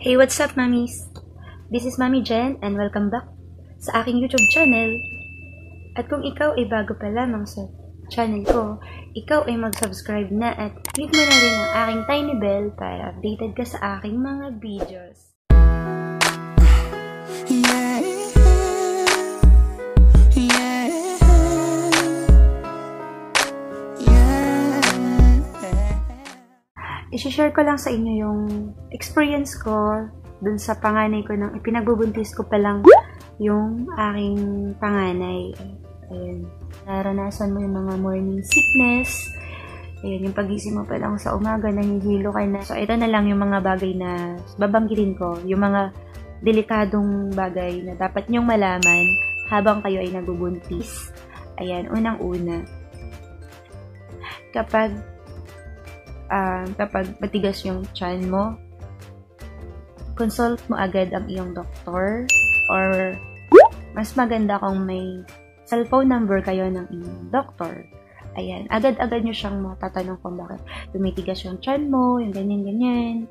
Hey, what's up, mommies? This is Mommy Jen and welcome back sa aking YouTube channel. At kung ikaw ay bago pa lamang sa channel ko, ikaw ay mag-subscribe na at click mo na rin ang aking tiny bell para updated ka sa aking mga videos. I-share ko lang sa inyo yung experience ko dun sa panganay ko nang ipinagbubuntis ko pa lang yung aking panganay. Ayun. Naranasan mo yung mga morning sickness. Ayun, yung pagising mo pa lang sa umaga, nahihilo ka na. So, ito na lang yung mga bagay na babanggitin ko. Yung mga delikadong bagay na dapat nyong malaman habang kayo ay nagbubuntis. Ayan, unang-una. Kapag matigas yung tiyan mo, consult mo agad ang iyong doktor, or mas maganda kung may cellphone number kayo ng iyong doktor. Ayan, agad-agad nyo siyang matatanong kung bakit tumitigas yung tiyan mo, yung ganyan-ganyan.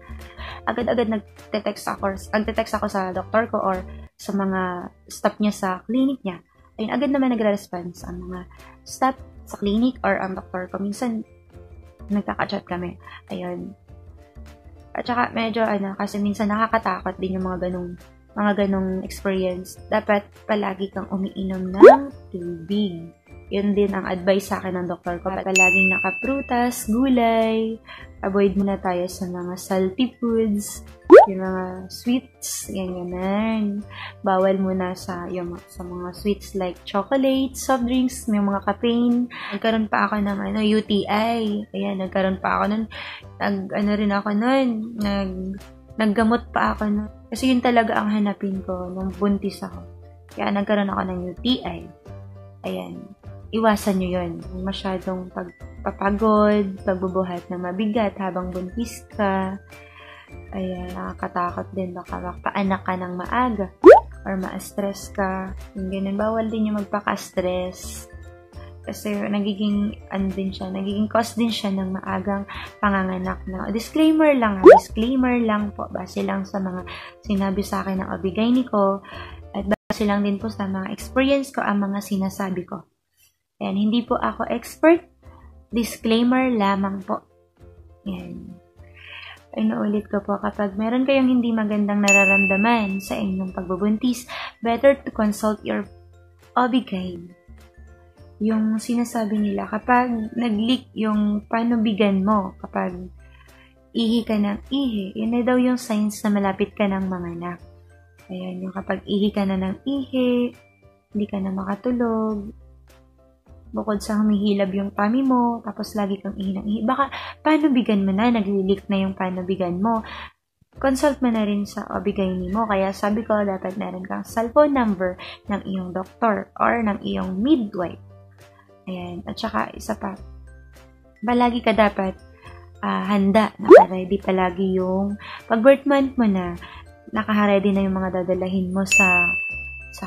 Agad-agad nagte-text ako sa doktor ko or sa mga staff niya sa clinic niya. Ayun, agad naman nagre-response ang mga staff sa clinic or ang doktor ko. Minsan, nagkaka-chat kami. Ayun. At saka medyo kasi minsan nakakatakot din yung mga ganong experience. Dapat palagi kang umiinom ng tubig. Yun din ang advice sa akin ng doktor ko. Palaging nakaprutas, gulay. Avoid muna tayo sa mga salty foods, yung mga sweets, ganyan. Bawal muna sa mga sweets like chocolate, soft drinks, may mga caffeine. Nagkaroon pa ako ng UTI. Ayan, nagkaroon pa ako nun. Naggamot pa ako nun. Kasi yun talaga ang hanapin ko nung buntis ako. Kaya nagkaroon ako ng UTI. Ayan. Iwasan nyo yun. Masyadong pagpapagod, pagbubuhat na mabigat habang buntis ka. Ayan, nakakatakot din. Baka magpaanak ka ng maaga or ma-stress ka. Yung ganun, bawal din yung magpaka-stress. Kasi nagiging cause din siya ng maagang panganganak na. Disclaimer lang po. Base lang sa mga sinabi sa akin ng OB-GYN ko. At base lang din po sa mga experience ko ang mga sinasabi ko. Ayan, hindi po ako expert. Disclaimer lamang po. Ayan. Ay, naulit ko po, kapag meron kayong hindi magandang nararamdaman sa inyong pagbubuntis, better to consult your OB-GYN. Yung sinasabi nila, kapag nag-leak yung panubigan mo, kapag ihi ka ng ihi, yun na daw yung signs na malapit ka ng manganak. Ayan, yung kapag ihi ka na ng ihi, hindi ka na makatulog, bukod sa humihilab yung tummy mo, tapos lagi kang ihi ng ihi. Baka panubigan mo na, nag-leak na yung panubigan mo. Consult mo na rin sa OB-GYN mo. Kaya sabi ko, dapat meron kang cellphone number ng iyong doktor or ng iyong midwife. Ayan. At saka, isa pa, palagi ka dapat handa. Naka-ready palagi yung pag-birth month mo na, naka-ready na yung mga dadalahin mo sa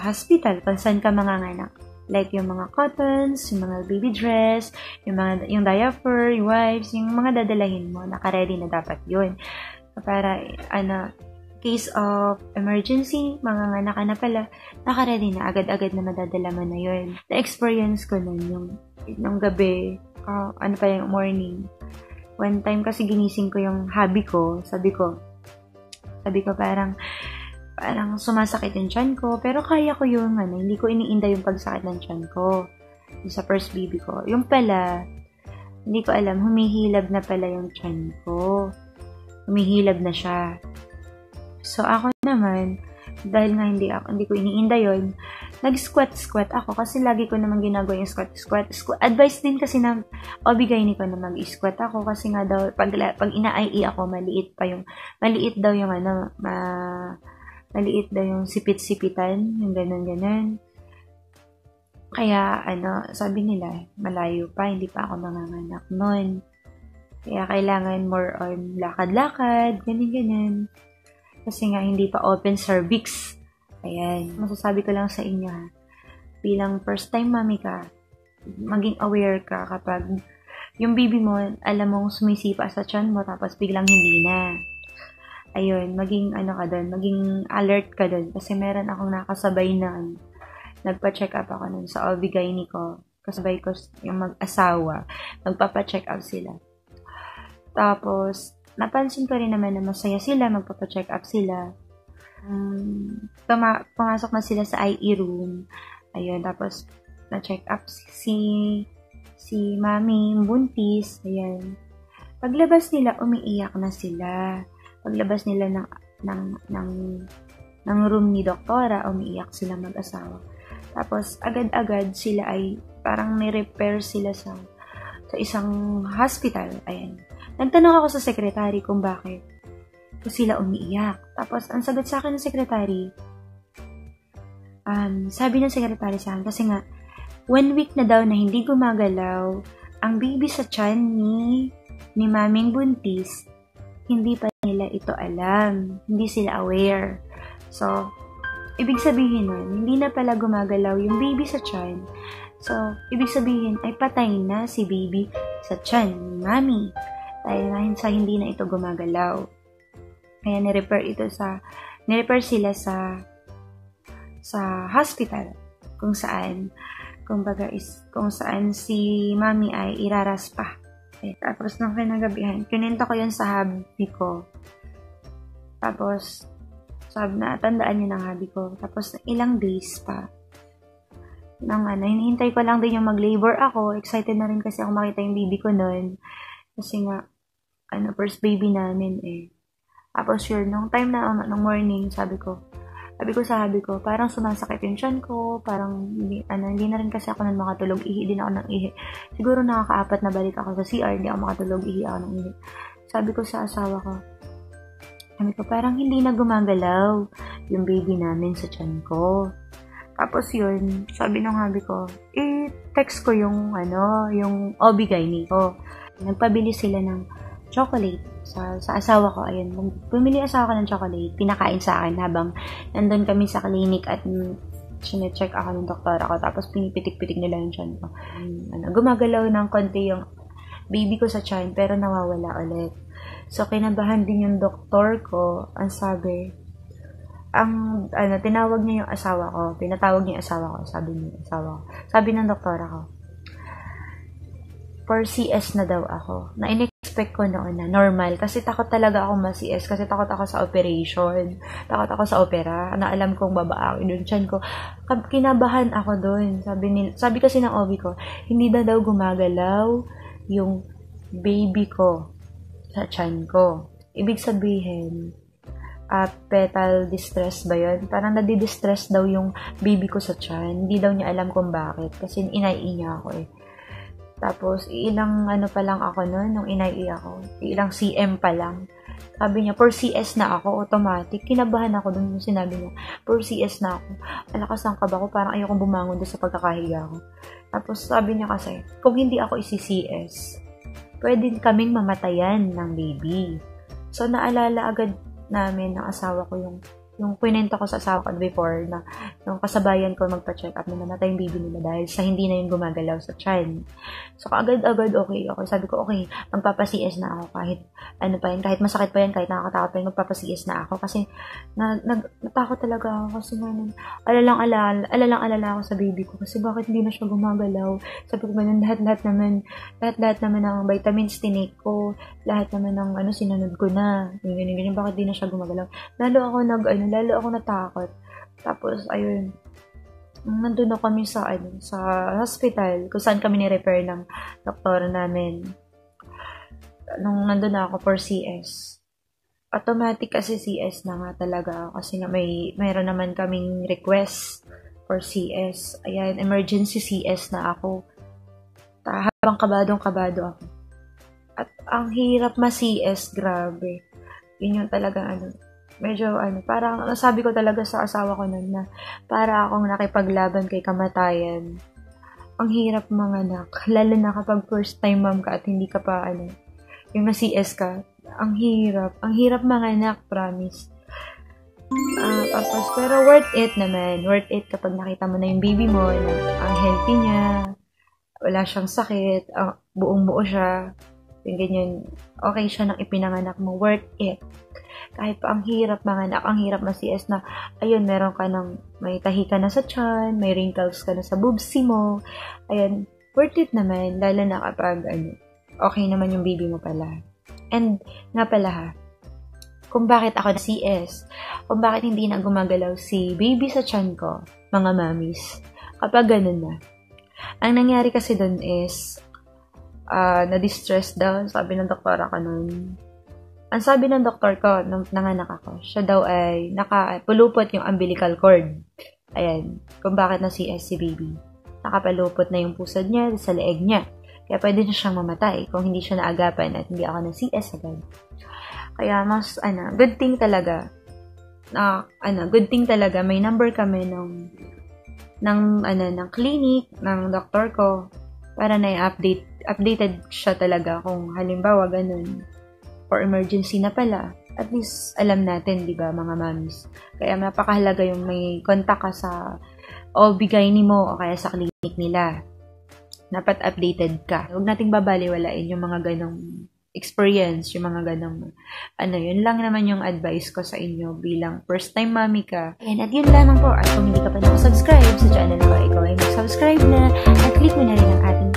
hospital kung saan ka manganganak. Like yung mga cottons, yung mga baby dress, yung diaper, yung wipes, yung mga dadalahin mo, naka-ready na dapat yun. Para, case of emergency, manganganak ka na pala, naka-ready na, agad-agad na madadala mo na yun. Na-experience ko nun, yung gabi, pa yung morning. One time kasi ginising ko yung hubby ko, sabi ko parang sumasakit yung tiyan ko, pero kaya ko yung hindi ko iniinda yung pagsakit ng tiyan ko sa first baby ko. Yung pala, hindi ko alam, humihilab na pala yung tiyan ko. Humihilab na siya. So, ako naman, dahil nga hindi ko iniinda yun, nag-squat ako kasi lagi ko naman ginagawa yung squat. Advice din kasi ng OB-GYN ko na mag-squat ako kasi nga daw, pag ina-IE ako, maliit daw yung sipit-sipitan, yung ganun-ganun. Kaya, sabi nila, malayo pa, hindi pa ako manganganak nun. Kaya, kailangan more on lakad-lakad, ganun-ganun. Kasi nga, hindi pa open cervix. Ayan. Masasabi ko lang sa inyo, bilang first-time mommy ka, maging aware ka kapag yung baby mo, alam mong sumisipa sa tiyan mo, tapos biglang hindi na. ayun, maging ano ka doon, maging alert ka doon. Kasi meron akong nakasabay na nagpa-check up ako nun sa OB-GYN ko. Kasabay ko yung mag-asawa. Magpapa-check up sila. Tapos, napansin ko rin naman na masaya sila, magpapa-check up sila. Pumasok na sila sa IE room. Ayun, tapos na-check up si mami, buntis. Ayan. Paglabas nila, umiiyak na sila. Paglabas nila ng room ni doktora, umiiyak sila mag-asawa. Tapos, agad-agad sila ay parang ni-repair sila sa isang hospital. Ayan. Nagtanong ako sa secretary kung bakit sila umiiyak. Tapos, ang sagot sa akin ng secretary, sabi ng secretary sa akin, kasi nga, 1 week na daw na hindi gumagalaw ang baby sa tiyan ni maming buntis, hindi pa nila ito alam. Hindi sila aware. So, ibig sabihin nun, hindi na pala gumagalaw yung baby sa tiyan. So, ibig sabihin ay patay na si baby sa tiyan ni mami. Dahil sa hindi na ito gumagalaw. Kaya ni-repair sila sa hospital kung saan si mami ay iraras pa. Okay. Tapos nung kinagabihan, kinenta ko yan sa hubby ko. Tapos sabi na, tandaan niya ng hubby ko. Tapos ilang days pa hinihintay ko lang din yung mag-labor ako. Excited na rin kasi ako makita yung baby ko nun. Kasi nga, first baby namin eh. Tapos yun, nung time nung morning, sabi ko sa hubby ko, parang sumasakit yung tiyan ko, parang hindi na rin kasi ako nang makatulog, ihi din ako ng ihi. Siguro nakaka-4 na balik ako sa CR, hindi ako makatulog, ihi ako ng ihi. Sabi ko sa asawa ko, parang hindi na gumagalaw yung baby namin sa tiyan ko. Tapos yun, sabi ng hubby ko, text ko yung OB-GYN ko. Nagpabili sila ng chocolate sa asawa ko. Ayun, bumili asawa ko ng chocolate, pinakain sa akin habang nandun kami sa clinic at sinecheck ako ng doktora ko. Tapos pinipitik-pitik nila yung tiyan ko. Gumagalaw ng konti yung baby ko sa tiyan pero nawawala ulit. So, kinabahan din yung doktor ko. Ang sabi, tinawag niya yung asawa ko. Pinatawag niya yung asawa ko. Sabi ng doktora ko, for CS na daw ako. Na in-expect ko noon na normal. Kasi takot talaga ako ma-CS. Kasi takot ako sa operation. Takot ako sa opera. Na alam kong babaakin yung tiyan ko. Kinabahan ako doon. Sabi kasi ng OB ko, hindi na daw gumagalaw yung baby ko sa tiyan ko. Ibig sabihin, fetal distress ba yun? Parang nadi-distress daw yung baby ko sa tiyan. Hindi daw niya alam kung bakit. Kasi inai niya ako eh. Tapos, ilang pa lang ako noon, nung inai ako. Ilang CM pa lang. Sabi niya, for CS na ako, automatic. Kinabahan ako dun yung sinabi niya, for CS na ako. Alakas ng kaba ko, parang ayokong bumangon doon sa pagkakahiga ko. Tapos, sabi niya kasi, kung hindi ako isi-CS, pwede kaming mamatayan ng baby. So, naalala agad namin ng asawa ko yung kwento ko sa asawa ko before na yung kasabayan ko magpa-check up na namatay yung baby nila dahil sa hindi na yung gumagalaw sa tiyan. So, agad-agad okay ako. Sabi ko, okay, magpapa-CS na ako kahit masakit pa yan, kahit nakakatakot pa yan, magpapa-CS na ako kasi natakot talaga ako kasi alalang-alala ako sa baby ko kasi bakit hindi na siya gumagalaw. Sabi ko ganun, lahat naman ng vitamins tinake ko, lahat naman ng sinunod ko na. Ganyan, bakit di na siya gumagalaw. Lalo ako natakot. Tapos, ayun, nandun na kami sa hospital, kung saan kami ni-repair ng doktora namin. Nung nandun na ako for CS. Automatic kasi CS na nga talaga. Kasi nga mayroon naman kaming request for CS. Ayan, emergency CS na ako. Habang kabadong-kabado ako. At ang hirap ma-CS, grabe. Yun yung talagang medyo parang nasabi ko talaga sa asawa ko nun na para akong nakipaglaban kay kamatayan. Ang hirap manganak, lalo na kapag first time mom ka at hindi ka pa yung na-CS ka. Ang hirap manganak, promise. Tapos, pero worth it naman. Worth it kapag nakita mo na yung baby mo na ang healthy niya, wala siyang sakit, buong-buo siya, yung ganyan, okay siya nang ipinanganak mo, worth it. Kahit pa ang hirap mga anak, ang hirap ma-CS na, ayun, meron ka may tahi ka na sa tiyan, may wrinkles ka na sa boobsy mo. Ayun, worth it naman, lalo na kapag, okay naman yung baby mo pala. And, nga pala ha, kung bakit ako na-CS, kung bakit hindi na gumagalaw si baby sa tiyan ko, mga mamis, kapag ganun na. Ang nangyari kasi dun is, na-distress daw, sabi ng doktora ko nun. Ang sabi ng doktor ko, nung nanganak ako, siya daw ay nakapulupot yung umbilical cord. Ayan, kung bakit na-CS si baby. Nakapalupot na yung pusod niya sa leeg niya. Kaya pwede na siyang mamatay kung hindi siya naagapan at hindi ako na-CS agad. Kaya mas, good thing talaga. Good thing talaga, may number kami ng clinic, ng doktor ko, para updated siya talaga kung halimbawa ganun, or emergency na pala. At least, alam natin, di ba, mga mamis. Kaya napakahalaga yung may contact ka sa OB-GYN mo o kaya sa clinic nila. Dapat updated ka. Huwag nating babaliwalain yung mga ganong experience, yung mga ganong, yun lang naman yung advice ko sa inyo bilang first time mommy ka. Ayan, at yun lamang po. At kung hindi ka pa nakasubscribe sa channel ko, ikaw ay mag-subscribe na at click mo na rin ang ating